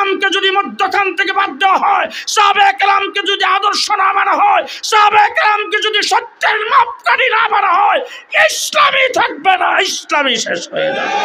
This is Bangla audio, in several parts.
কেরামকে যদি মধ্যখান থেকে বাদ দেওয়া হয়, সাহাবায়ে কেরামকে যদি আদর্শ না মানা হয়, সাহাবায়ে কেরামকে যদি সত্যের মাপকাঠি না মানা হয়, ইসলামই থাকবে না, ইসলামই শেষ হয়ে যাবে।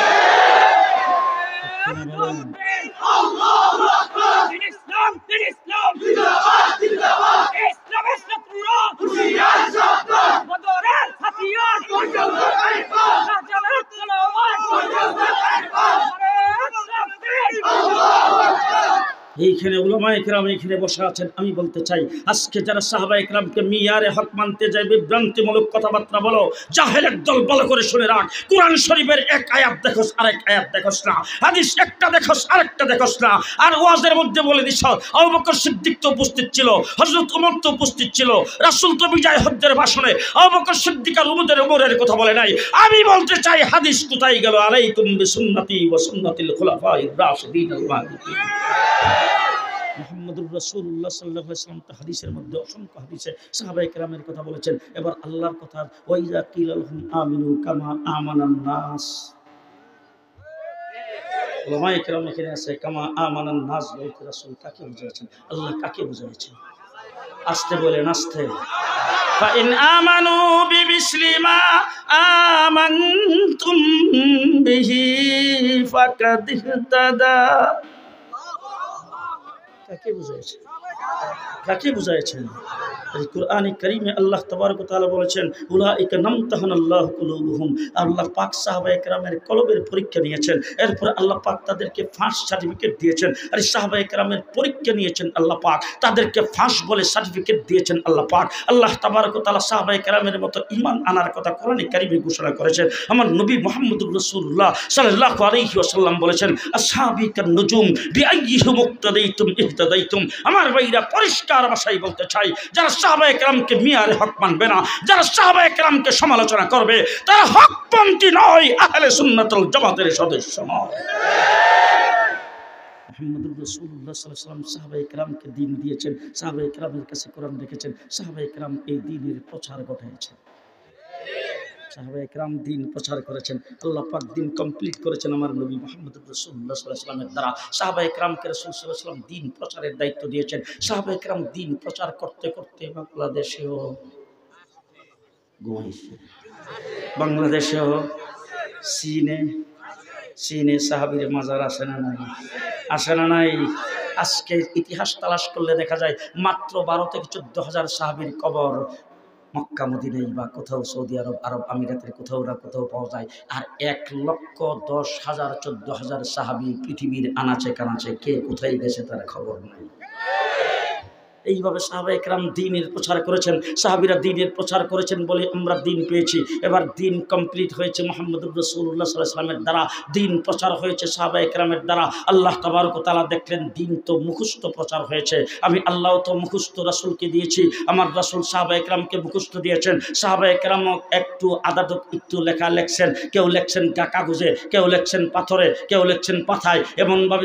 এইখানে উলামায়ে কেরাম এইখানে বসে আছেন। আমি বলতে চাই, আজকে যারা সাহাবায়ে কেরামকে মিয়ারে হক মানতে যায়, বিভ্রান্তিমূলক কথাবার্তা বলো, জাহেলের দল ভালো করে শুনে রাখ। কোরআন শরীফের এক আয়াত দেখোস, আরেক আয়াত দেখোস না, হাদিস একটা দেখোস, আরেকটা দেখোস না, আর ওয়াজের মধ্যে বলে দিস আবু বকর সিদ্দিক তো উপস্থিত ছিল, হযরত ওমর তো উপস্থিত ছিল, রাসূল তো বিজয় হজ্জের ভাষণে আবু বকর সিদ্দিক আর ওমরের কথা বলে নাই। আমি বলতে চাই, হাদিস কোথায় গেল? আলাইকুম বিসুন্নতি ওয়া সুন্নাতিল খুলাফায়ে রাশিদিন আল মাহদিয়িন। মুহাম্মদুর রাসূলুল্লাহ সাল্লাল্লাহু আলাইহি ওয়াসাল্লাম হাদিসের মধ্যে অসংখ্য হাদিসে সাহাবায়ে কেরামের কথা বলেছেন। এবার আল্লাহর কথা, ওয়া ইযা কিলা লাহুম আমিনু কামা আমানান নাস। উলামায়ে কেরাম এখানে আছে, কামা আমানান নাস বলতে রাসূল কাকে বুঝাচ্ছেন? আল্লাহ কাকে বুঝাচ্ছেন? আস্তে বলেন, আস্তে। ফাইন আমানু বিমিসলি মা আমানতুম বিহি ফাকাদ ইহতাদা। কাকে বুঝাইছেন? কাকে বুঝাইছেন? কুরআনে কারীমে আল্লাহ তাবারক ওয়া তাআলা বলেছেন, উলাইকা নামতাহানাল্লাহু কুলুবুহুম। আল্লাহ পাক সাহাবায়ে কেরামের কলবের পরীক্ষা নিয়েছেন, এরপর আল্লাহ পাক তাদেরকে ফাঁস সার্টিফিকেট দিয়েছেন। আর সাহাবায়ে কেরামের পরীক্ষা নিয়েছেন আল্লাহ পাক, তাদেরকে ফাঁস বলে সার্টিফিকেট দিয়েছেন আল্লাহ পাক। আল্লাহ তাবারক ওয়া তাআলা সাহাবায়ে কেরামের মতো ঈমান আনার কথা কোরআনে কারীমে ঘোষণা করেছেন। আমার নবী মুহাম্মদুর রাসূলুল্লাহ সাল্লাল্লাহু আলাইহি ওয়াসাল্লাম বলেছেন, আসহাবী কান নুজুম বিআইয়িহিম মুক্তাদাইতুম ইহতাদাইতুম। আমার ভাইরা, পরিষ্কার ভাষায় বলতে চাই, যারা সাহাবায়ে কেরামকে মিয়ারে হক মানবে না, যারা সাহাবায়ে কেরামকে সমালোচনা করবে, তারা হকপন্থী নয়, আহলে সুন্নাতুল জামাতের সদস্য নয়। মুহাম্মদুর রাসূলুল্লাহ সাল্লাল্লাহু আলাইহি ওয়াসাল্লাম সাহাবায়ে কেরামকে দ্বীন দিয়েছেন, সাহাবায়ে কেরামের কাছে কোরআন রেখেছেন, সাহাবায়ে কেরাম এই দ্বীনের প্রচার ঘটাইছেন, সাহাবায়ে কেরাম দ্বীন প্রচার করেছেন। আল্লাহ পাক দ্বীন কমপ্লিট করেছেন আমার নবী মুহাম্মদুর রাসূলুল্লাহ সাল্লাল্লাহু আলাইহি ওয়াসাল্লামের দ্বারা। সাহাবায়ে কেরামকে রাসূল সাল্লাল্লাহু আলাইহি ওয়াসাল্লাম দ্বীন প্রচারের দায়িত্ব দিয়েছেন। সাহাবায়ে কেরাম দ্বীন প্রচার করতে করতে বাংলাদেশেও ঘুমাইছে, বাংলাদেশেও চীনে সাহাবীর মাজার আসে না নাই? আসে না নাই? আজকে ইতিহাস তালাশ করলে দেখা যায় মাত্র 12 থেকে 14,000 সাহাবীর কবর মক্কা মদিনায় বা কোথাও সৌদি আরব, আরব আমিরাতের কোথাও না কোথাও পাওয়া যায়। আর 1,10,000 14,000 সাহাবী পৃথিবীর আনাচে কানাচে, কে কোথায় গেছে তার খবর নাই। এইভাবে সাহাবায়ে কেরাম দ্বীনের প্রচার করেছেন, সাহাবীরা দ্বীনের প্রচার করেছেন বলে আমরা দ্বীন পেয়েছি। এবার দ্বীন কমপ্লিট হয়েছে মুহাম্মদুর রাসূলুল্লাহ সাল্লাল্লাহু আলাইহি ওয়াসাল্লামের দ্বারা, দ্বীন প্রচার হয়েছে সাহাবায়ে কেরামের দ্বারা। আল্লাহ তাবারক ওয়া তাআলা দেখলেন দ্বীন তো মুখস্থ প্রচার হয়েছে, আমি আল্লাহ তো মুখস্থ রাসূলকে দিয়েছি, আমার রাসূল সাহাবায়ে কেরামকে মুখস্থ দিয়েছেন। সাহাবায়ে কেরামও একটু আদাদক একটু লেখা লেখছেন, কেউ লেখছেন কাগজে, কেউ লেখছেন পাথরে, কেউ লেখছেন পাথায়, এমনভাবে